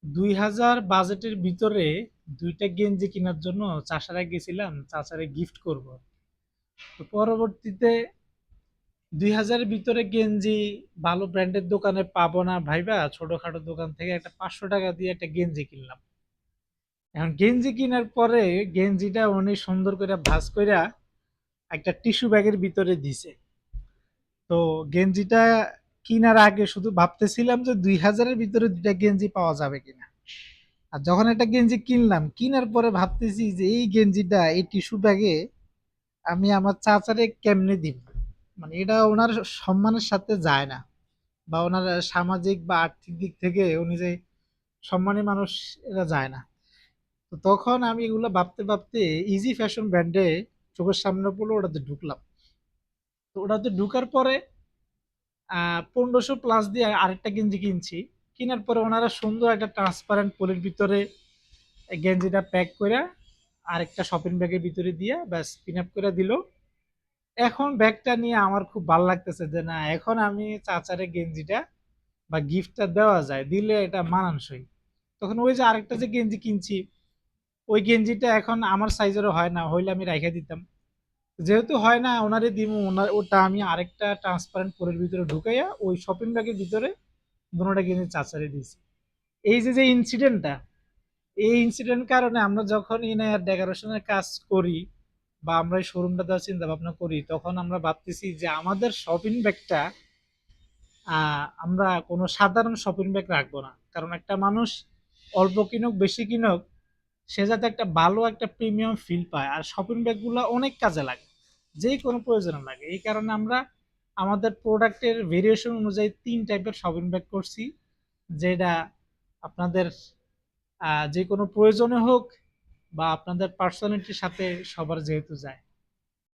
২,০০০ বাজেটের ভিতরে ২ টা গেঞ্জি কেনার জন্য চাষাঢ়ায় গেছিলাম চাচারে গিফট করব। তো পরবর্তীতে ২,০০০ এর ভিতরে গেঞ্জি ভালো ব্র্যান্ডের দোকানে পাবো না ভাইবা ছোটখাটো দোকান থেকে একটা ৳৫০০ দিয়ে একটা গেঞ্জি কিনলাম। এখন গেঞ্জি কিনার পরে গেঞ্জিটা উনি সুন্দর করে ভাঁজ কইরা একটা টিস্যু ব্যাগের ভিতরে দিছে। তো গেঞ্জিটা কিনার আগে শুধু ভাবতেছিলাম যে ২,০০০ এর ভিতরে ২ টা গেঞ্জি পাওয়া যাবে কিনা। আর যখন একটা গেঞ্জি কিনলাম, কিনার পরে ভাবতেছি যে এই গেঞ্জিটা এই টিস্যু ব্যাগে আমি আমার চাচারে কেমনে দিব? মানে এটা উনার সম্মানের সাথে যায় না। বা উনার সামাজিক বা আর্থিক দিক থেকে উনি যে সম্মানী মানুষ এটা যায় না। তো তখন আমি এগুলো ভাবতে ইজি ফ্যাশন ব্র্যান্ডে চোখের সামনে পড়লো ওটাতে ঢুকলাম। তো ওটাতে ঢুকার পরে ১৫০০ প্লাস দিয়ে আরেকটা গেঞ্জি কিনছি। কিনার পরে ওনারা সুন্দর একটা ট্রান্সপারেন্ট পলির ভিতরে গেঞ্জিটা প্যাক কইরা আরেকটা শপিং ব্যাগের ভিতরে দিয়া ব্যাস পিন আপ করে দিল। এখন ব্যাগটা নিয়ে আমার খুব ভাল লাগতেছে যে না এখন আমি চাচারে গেঞ্জিটা বা গিফটটা দেওয়া যায়। দিলে এটা মানানসই। তখন ওই যে আরেকটা যে গেঞ্জি কিনছি, ওই গেঞ্জিটা এখন আমার সাইজেরও হয় না। হইলে আমি রাইখা দিতাম। যেহেতু হয় না ওনারে দিমু ওটা আমি আরেকটা ট্রান্সপারেন্ট পলির ভিতরে ঢুকাইয়া ওই শপিং ব্যাগের ভিতরে দোনোটা গেঞ্জি চাচারে দিছি। এই যে ইনসিডেন্টটা এই ইনসিডেন্ট কারণে আমরা যখন ইনার ডেকোরেশনের কাজ করি বা আমরা এই শোরুমটা দেওয়ার চিন্তা ভাবনা করি তখন আমরা ভাবতেছি যে আমাদের শপিং ব্যাগটা আমরা কোনো সাধারণ শপিং ব্যাগ রাখবো না, কারণ একটা মানুষ অল্প কিনুক বেশি কিনুক সে যাতে একটা ভালো একটা প্রিমিয়াম ফিল পায়, আর শপিং ব্যাগগুলো অনেক কাজে লাগে, যে কোনো প্রয়োজনে লাগে। এই কারণে আমরা আমাদের প্রোডাক্টের ভেরিয়েশন অনুযায়ী ৩ টাইপের শপিং ব্যাগ করছি, যেটা আপনাদের যে কোনো প্রয়োজনে হোক বা আপনাদের পার্সোনালিটির সাথে সবার যেহেতু যায়।